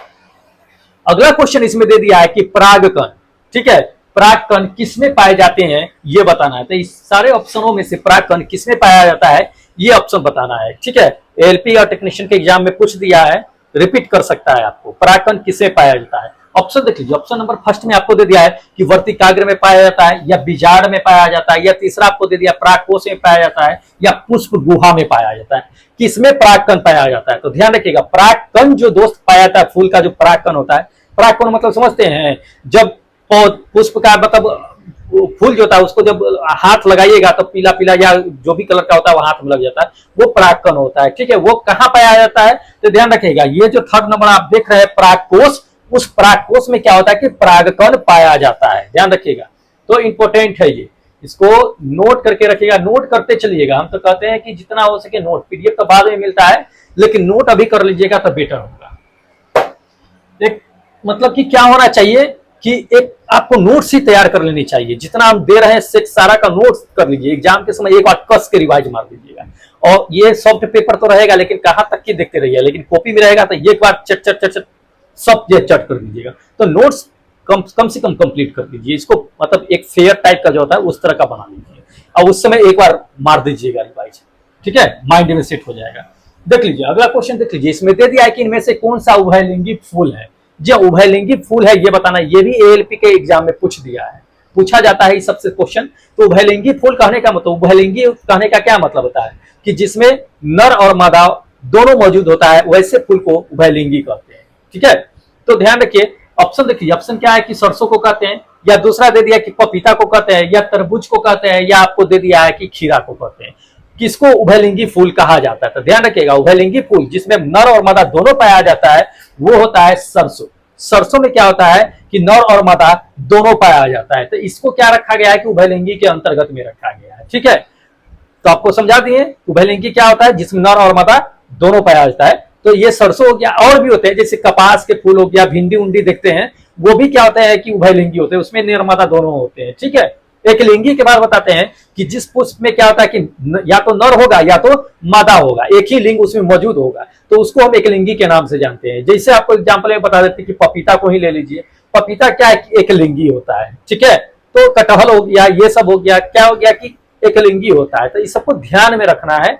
अगला क्वेश्चन इसमें दे दिया है कि परागकण, ठीक है, परागकण किसमें पाए जाते हैं ये बताना है। तो इस सारे ऑप्शनों में से परागकण किसमें पाया जाता है ये ऑप्शन बताना है, ठीक है। एएलपी और टेक्नीशियन के एग्जाम में पूछ दिया है, रिपीट कर सकता है आपको, परागकण किसमें पाया जाता है। ऑप्शन देख लीजिए, ऑप्शन नंबर फर्स्ट में आपको दे दिया है कि वर्तिकाग्र में पाया जाता है, या बीजाड़ में पाया जाता है, या तीसरा आपको दे दिया परागकोश में पाया जाता है, या पुष्प गुहा में पाया जाता है। किसमें परागकण पाया जाता है? तो ध्यान रखिएगा परागकण जो दोस्त पाया जाता है, फूल का जो परागकण होता है, परागकण मतलब समझते हैं, जब पुष्प का मतलब फूल जो होता है उसको जब हाथ लगाइएगा तो पीला पीला या जो भी कलर का होता है वो हाथ में लग जाता है, वो परागकण होता है, ठीक है। वो कहाँ पाया जाता है? तो ध्यान रखिएगा ये जो थर्ड नंबर आप देख रहे हैं परागकोश, उस परागकोश में क्या होता है कि परागकण पाया जाता है, ध्यान रखिएगा। तो इंपॉर्टेंट है ये, इसको नोट करके रखिएगा, नोट करते चलिएगा। हम तो कहते हैं कि जितना हो सके नोट, पीडीएफ तो बाद में मिलता है लेकिन नोट अभी कर लीजिएगा तो बेटर होगा। एक मतलब कि क्या होना चाहिए कि एक आपको नोट्स ही तैयार कर लेनी चाहिए। जितना हम दे रहे हैं सारा का नोट्स कर लीजिए, एग्जाम के समय एक बार कस के रिवाइज मार दीजिएगा। और ये सॉफ्ट पेपर तो रहेगा, लेकिन कहां तक की देखते रहिए, लेकिन कॉपी में रहेगा तो एक बार चट चट चट चट सब चट कर दीजिएगा। तो नोट्स कम से कम कंप्लीट कर दीजिए इसको, मतलब एक फेयर टाइप का जो होता है उस तरह का बना लीजिए और उस समय एक बार मार दीजिएगा रिवाइज, ठीक है, माइंड में सेट हो जाएगा। देख लीजिए अगला क्वेश्चन, देख लीजिए इसमें दे दिया है कि इनमें से कौन सा उभयलिंगी फूल है। जी उभयलिंगी फूल है ये बताना, ये भी एएलपी के एग्जाम में पूछ दिया है, पूछा जाता है इस सबसे क्वेश्चन। तो उभयलिंगी फूल कहने का मतलब, उभयलिंगी कहने का क्या मतलब होता है कि जिसमें नर और मादा दोनों मौजूद होता है, वैसे फूल को उभयलिंगी कहते हैं, ठीक है। तो ध्यान रखिए, ऑप्शन देखिए, ऑप्शन क्या है कि सरसों को कहते हैं, या दूसरा दे दिया कि पपीता को कहते हैं, या तरबूज को कहते हैं, या आपको दे दिया है कि खीरा को कहते हैं। किसको उभयलिंगी फूल कहा जाता है? तो ध्यान रखिएगा, उभयलिंगी फूल जिसमें नर और मादा दोनों पाया जाता है वो होता है सरसों। सरसों में क्या होता है कि नर और मादा दोनों पाया जाता है, तो इसको क्या रखा गया है कि उभयलिंगी के अंतर्गत में रखा गया है, ठीक है। तो आपको समझा दिए उभयलिंगी क्या होता है, जिसमें नर और मादा दोनों पाया जाता है। तो ये सरसों हो गया, और भी होते हैं जैसे कपास के फूल हो गया, भिंडी उंडी देखते हैं, वो भी क्या होता है कि उभयलिंगी होते हैं, उसमें नर मादा दोनों होते हैं, ठीक है। एक लिंगी के बाद बताते हैं कि जिस पुष्प में क्या होता है कि या तो नर होगा या तो मादा होगा, एक ही लिंग उसमें मौजूद होगा, तो उसको हम एक लिंगी के नाम से जानते हैं। जैसे आपको एग्जाम्पल में बता देते हैं कि पपीता को ही ले लीजिए, पपीता क्या है, एक लिंगी होता है, ठीक है। तो कटहल हो गया, ये सब हो गया, क्या हो गया कि एक लिंगी होता है। तो इस सबको ध्यान में रखना है,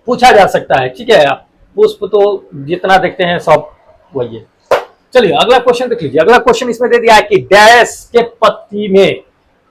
पूछा जा सकता है, ठीक है। पुष्प तो जितना देखते हैं सब वही है। चलिए अगला क्वेश्चन देख लीजिए, अगला क्वेश्चन इसमें दे दिया है कि डैश के पत्ती में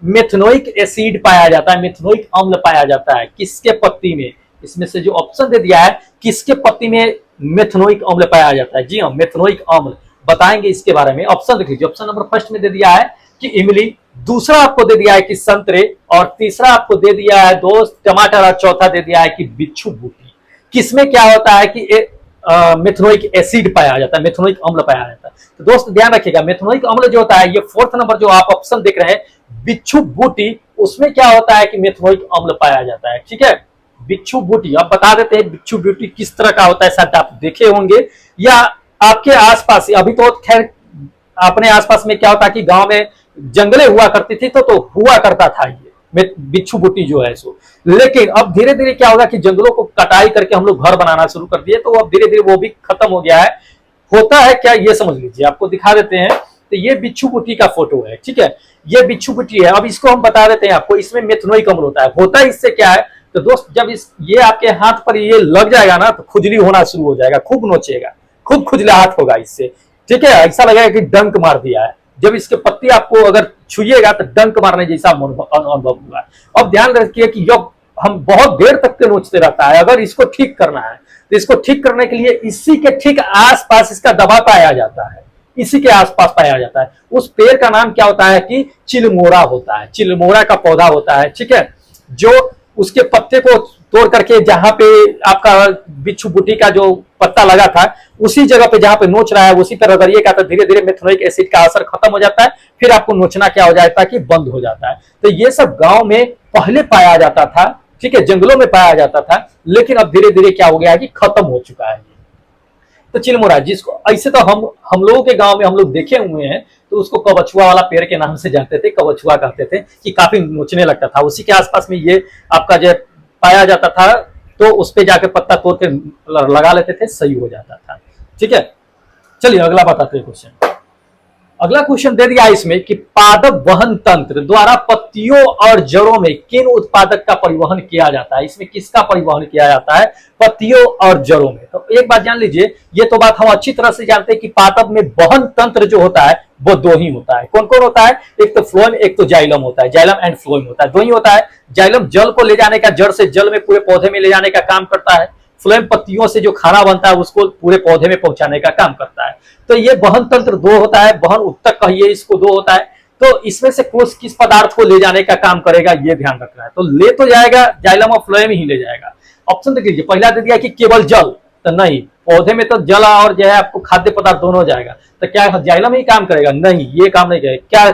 मेथनोइक एसिड पाया जाता है, मेथनोइक अम्ल पाया जाता है, किसके पत्ती में? इसमें से जो ऑप्शन दे दिया है, किसके पत्ती में मेथनोइक अम्ल पाया जाता है? जी हाँ, मेथनोइक अम्ल बताएंगे इसके बारे में। ऑप्शन देख लीजिए, ऑप्शन नंबर फर्स्ट में दे दिया है कि इमली, दूसरा आपको दे दिया है कि संतरे, और तीसरा आपको दे दिया है दोस्त टमाटर, और चौथा दे दिया है कि बिच्छू बूटी। किसमें क्या होता है कि मेथनोइक एसिड पाया जाता है, मेथनोइक अम्ल पाया जाता है। तो दोस्त ध्यान रखिएगा, मेथनोइक अम्ल जो होता है, ये फोर्थ नंबर जो आप ऑप्शन देख रहे हैं बिच्छू बूटी, उसमें क्या होता है कि मेथनोइक अम्ल पाया जाता है, ठीक है। बिच्छू बूटी, अब बता देते हैं बिच्छू बूटी किस तरह का होता है, शायद आप देखे होंगे या आपके आसपास, अभी तो खैर अपने आसपास में क्या होता है कि गांव में जंगलें हुआ करती थी, तो हुआ करता था ये बिच्छू बूटी जो है सो। लेकिन अब धीरे धीरे क्या होगा कि जंगलों को कटाई करके हम लोग घर बनाना शुरू कर दिए, तो अब धीरे धीरे वो भी खत्म हो गया है। होता है क्या, ये समझ लीजिए, आपको दिखा देते हैं। तो ये बिच्छू बूटी का फोटो है, ठीक है, ये बिच्छू बूटी है। अब इसको हम बता देते हैं आपको, इसमें मेथनोइक अम्ल होता है। होता है इससे क्या है, तो दोस्त जब ये आपके हाथ पर ये लग जाएगा ना, तो खुजली होना शुरू हो जाएगा, खूब नोचेगा, खूब खुजलाहट होगा इससे, ठीक है। ऐसा लगेगा कि डंक मार दिया है। जब इसके पत्ती आपको अगर छुइएगा तो डंक मारने जैसा अनुभव होगा। अब ध्यान रखिए कि जब हम बहुत देर तक के नोचते रहता है, अगर इसको ठीक करना है तो इसको ठीक करने के लिए इसी के ठीक आसपास इसका दबा पाया जाता है, इसी के आसपास पाया जाता है। उस पेड़ का नाम क्या होता है कि चिलमोरा होता है, चिलमोरा का पौधा होता है, ठीक है। जो उसके पत्ते को तोड़ करके जहां पे आपका बिच्छू बूटी का जो पत्ता लगा था, उसी जगह पे जहां पे नोच रहा है उसी पे रगड़िएगा, तो धीरे धीरे मेथनोइक एसिड का असर खत्म हो जाता है, फिर आपको नोचना क्या हो जाता है कि बंद हो जाता है। तो ये सब गांव में पहले पाया जाता था, ठीक है, जंगलों में पाया जाता था, लेकिन अब धीरे धीरे क्या हो गया है कि खत्म हो चुका है। तो चिलमोरा, जिसको ऐसे तो हम लोगों के गांव में हम लोग देखे हुए हैं, तो उसको कवछुआ वाला पेड़ के नाम से जानते थे, कवछुआ कहते थे कि काफी नोचने लगता था। उसी के आसपास में ये आपका जो पाया जाता था, तो उस पे जाकर पत्ता तोड़ के लगा लेते थे, सही हो जाता था, ठीक है। चलिए अगला बताते हैं क्वेश्चन। अगला क्वेश्चन दे दिया इसमें कि पादप वहन तंत्र द्वारा पत्तियों और जड़ों में किन उत्पादक का परिवहन किया जाता है? इसमें किसका परिवहन किया जाता है? पत्तियों और जड़ों में। तो एक बात जान लीजिए, ये तो बात हम अच्छी तरह से जानते हैं कि पादप में वहन तंत्र जो होता है वो दो ही होता है। कौन कौन होता है? एक तो फ्लोएम, एक तो जाइलम होता है, जाइलम एंड फ्लोएम होता है, दो ही होता है। जाइलम जल को ले जाने का, जड़ से जल में पूरे पौधे में ले जाने का काम करता है। फ्लोएम पत्तियों से जो खाना बनता है उसको पूरे पौधे में पहुंचाने का काम करता है। तो ये वहन तंत्र दो होता है, वहन उत्तक कहिए इसको, दो होता है। तो इसमें से कोष किस पदार्थ को ले जाने का काम करेगा, ये ध्यान रखना है। तो ले तो जाएगा जाइलम और फ्लोएम ही ले जाएगा। ऑप्शन देख लीजिए, पहला दे दिया कि केवल जल, तो नहीं, पौधे में तो जल और जो है आपको खाद्य पदार्थ दोनों जाएगा, तो क्या जाइलम ही काम करेगा? नहीं, ये काम नहीं करेगा। क्या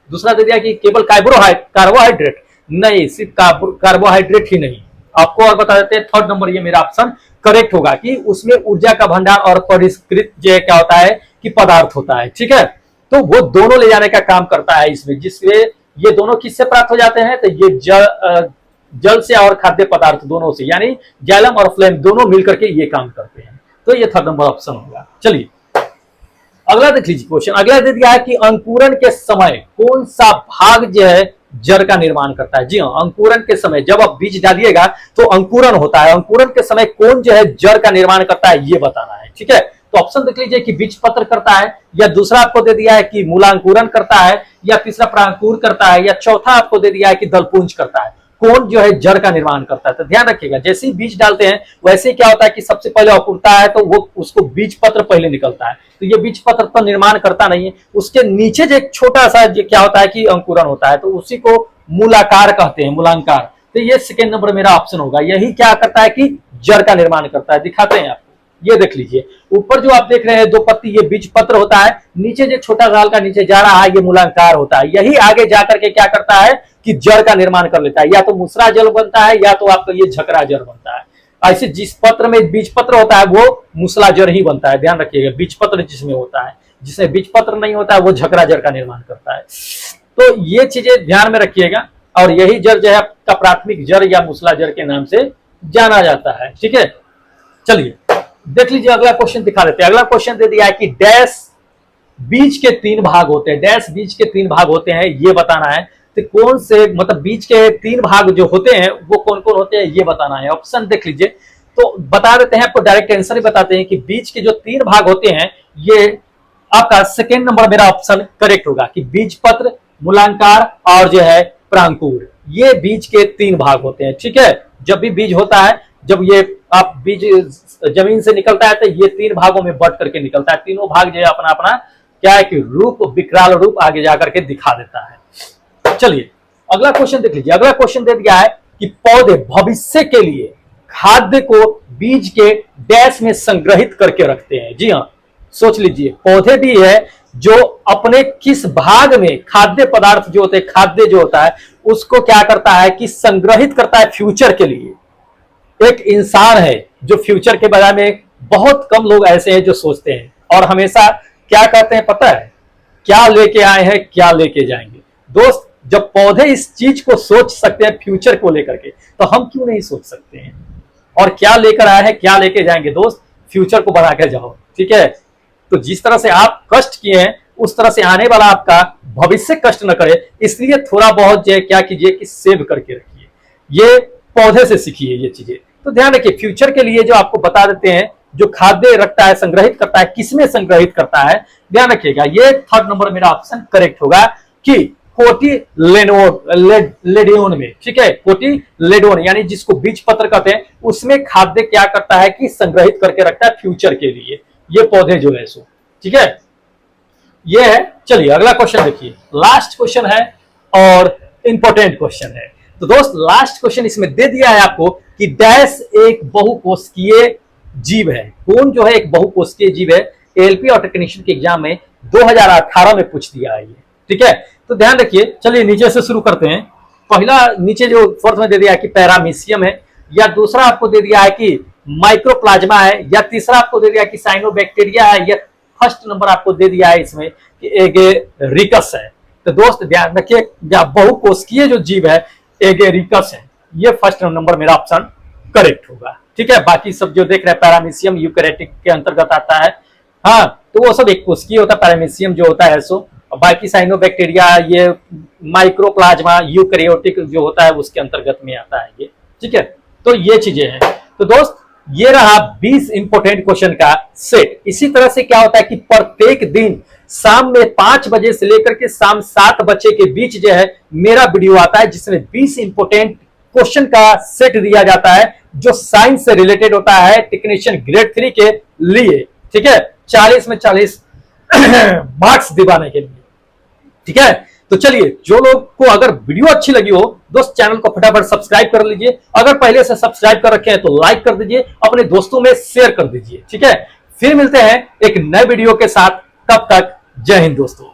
दूसरा दे दिया कि केवल कार्बोहाइड्रेट, नहीं, सिर्फ कार्बोहाइड्रेट ही नहीं। आपको और बता देते हैं, थर्ड नंबर ये मेरा ऑप्शन करेक्ट होगा कि उसमें ऊर्जा का भंडार और परिष्कृत जो क्या होता है कि पदार्थ होता है, ठीक है। तो वो दोनों ले जाने का काम करता है इसमें, जिससे ये दोनों किससे प्राप्त हो जाते हैं, तो ये जल से और खाद्य पदार्थ दोनों से, यानी जाइलम और फ्लेम दोनों मिलकर के ये काम करते हैं। तो ये थर्ड नंबर ऑप्शन होगा। चलिए अगला देख लीजिए क्वेश्चन। अगला दे दिया है कि अंकुरण के समय कौन सा भाग जो है जड़ का निर्माण करता है। जी हाँ, अंकुरण के समय जब आप बीज डालिएगा तो अंकुरण होता है, अंकुरण के समय कौन जो है जड़ का निर्माण करता है ये बताना है। ठीक है, तो ऑप्शन देख लीजिए कि बीज पत्र करता है, या दूसरा आपको दे दिया है कि मूलांकुरण करता है, या तीसरा प्रांकुर करता है, या चौथा आपको दे दिया है कि दलपुंज करता है। कौन जो है जड़ का निर्माण करता है, तो ध्यान रखिएगा जैसे ही बीज डालते हैं वैसे ही क्या होता है कि सबसे पहले अंकुरता है तो वो उसको बीज पत्र पहले निकलता है, तो ये बीज पत्र तो निर्माण करता नहीं है, उसके नीचे जो एक छोटा सा क्या होता है कि अंकुरण होता है, तो उसी को मूलाकार कहते हैं, मूलांकार। तो ये सेकेंड नंबर मेरा ऑप्शन होगा, यही क्या करता है कि जड़ का निर्माण करता है। दिखाते हैं आपको, ये देख लीजिए ऊपर जो आप देख रहे हैं 2 पत्ती, ये बीज पत्र होता है, नीचे जो छोटा गाल का नीचे जा रहा है ये मूलांकार होता है, यही आगे जाकर के क्या करता है कि जड़ का निर्माण कर लेता है, या तो मूसरा जल बनता है या तो आपका ये झकरा जड़ बनता है। ऐसे जिस पत्र में बीज पत्र होता है वो मूसला जड़ ही बनता है, ध्यान रखिएगा। बीज पत्र जिसमें होता है, जिसमें बीज पत्र नहीं होता है वो झकरा जड़ का निर्माण करता है। तो ये चीजें ध्यान में रखिएगा, और यही जड़ जो है आपका प्राथमिक जड़ या मूसला जड़ के नाम से जाना जाता है। ठीक है, चलिए देख लीजिए अगला क्वेश्चन दिखा देते हैं। अगला क्वेश्चन दे दिया है कि डैश बीज के 3 भाग होते हैं, डैश बीज के 3 भाग होते हैं, ये बताना है। तो कौन से मतलब बीज के 3 भाग जो होते हैं वो कौन कौन होते हैं ये बताना है। ऑप्शन देख लीजिए, तो बता देते हैं आपको, डायरेक्ट आंसर ही बताते हैं कि बीज के जो 3 भाग होते हैं, ये आपका सेकेंड नंबर मेरा ऑप्शन करेक्ट होगा कि बीज पत्र, मूलांकार और जो है प्रांकुर, ये बीज के 3 भाग होते हैं। ठीक है, जब भी बीज होता है, जब ये आप बीज जमीन से निकलता है तो ये 3 भागों में बट करके निकलता है, तीनों भाग जो है अपना अपना क्या है कि रूप, विकराल रूप आगे जाकर के दिखा देता है। चलिए अगला क्वेश्चन देख लीजिए। अगला क्वेश्चन दे दिया है कि पौधे भविष्य के लिए खाद्य को बीज के डैश में संग्रहित करके रखते हैं। जी हाँ, सोच लीजिए पौधे भी है जो अपने किस भाग में खाद्य पदार्थ जो होते हैं, खाद्य जो होता है उसको क्या करता है कि संग्रहित करता है फ्यूचर के लिए। एक इंसान है जो फ्यूचर के बारे में, बहुत कम लोग ऐसे हैं जो सोचते हैं और हमेशा क्या कहते हैं पता है, क्या लेके आए हैं क्या लेके जाएंगे। दोस्त जब पौधे इस चीज को सोच सकते हैं फ्यूचर को लेकर के, तो हम क्यों नहीं सोच सकते हैं। और क्या लेकर आए हैं क्या लेके जाएंगे, दोस्त फ्यूचर को बना के जाओ। ठीक है, तो जिस तरह से आप कष्ट किए हैं उस तरह से आने वाला आपका भविष्य कष्ट न करे, इसलिए थोड़ा बहुत जो क्या कीजिए कि सेव करके रखिए। ये पौधे से सीखिए ये चीजें। तो ध्यान रखिए फ्यूचर के लिए जो आपको बता देते हैं, जो खाद्य रखता है, संग्रहित करता है, किसमें संग्रहित करता है, ध्यान रखिएगा। ये थर्ड नंबर मेरा ऑप्शन करेक्ट होगा कि कोटिलेडोन में। ठीक है, कोटिलेडोन यानी जिसको बीज पत्र कहते हैं, उसमें खाद्य क्या करता है कि संग्रहित करके रखता है फ्यूचर के लिए, ये पौधे जो है सो। ठीक है, ये है। चलिए अगला क्वेश्चन देखिए, लास्ट क्वेश्चन है और इंपॉर्टेंट क्वेश्चन है। तो दोस्त लास्ट क्वेश्चन इसमें दे दिया है आपको कि डैश एक बहुकोशिकीय जीव है। कौन जो है एक बहुकोशिकीय जीव है, एलपी और टेक्नीशियन के एग्जाम में 2018 में पूछ दिया है ये। ठीक है, तो ध्यान रखिए। चलिए नीचे से शुरू करते हैं। पहला नीचे जो फोर्थ में दे दिया है कि पैरामीशियम है, या दूसरा आपको दे दिया है कि माइक्रोप्लाज्मा है, या तीसरा आपको दे दिया कि साइनोबैक्टीरिया है, या फर्स्ट नंबर आपको दे दिया है इसमें कि एगेरिकस है। तो दोस्त ध्यान रखिए बहुकोशिकीय जो जीव है एगेरिकस है, ये फर्स्ट नंबर मेरा ऑप्शन करेक्ट होगा। ठीक है, बाकी सब जो देख रहे हैं पैरामीशियम यूकैरियोटिक के अंतर्गत आता है। हाँ, तो वो सब एक कोशिकीय होता है, पैरामीशियम जो होता है सो, बाकी साइनोबैक्टीरिया, ये माइक्रोप्लाज्मा यूकैरियोटिक जो होता है उसके अंतर्गत में आता है ये। ठीक है, तो ये चीजें हैं। तो दोस्त ये रहा 20 इंपोर्टेंट क्वेश्चन का सेट। इसी तरह से क्या होता है कि प्रत्येक दिन शाम में 5 बजे से लेकर के शाम 7 बजे के बीच जो है मेरा वीडियो आता है, जिसमें 20 इंपोर्टेंट क्वेश्चन का सेट दिया जाता है जो साइंस से रिलेटेड होता है टेक्नीशियन ग्रेड 3 के लिए। ठीक है, 40 में 40 मार्क्स दिवाने के लिए। ठीक है, तो चलिए जो लोग को अगर वीडियो अच्छी लगी हो दोस्त, चैनल को फटाफट सब्सक्राइब कर लीजिए। अगर पहले से सब्सक्राइब कर रखे हैं तो लाइक कर दीजिए, अपने दोस्तों में शेयर कर दीजिए। ठीक है, फिर मिलते हैं एक नए वीडियो के साथ, तब तक जय हिंद दोस्तों।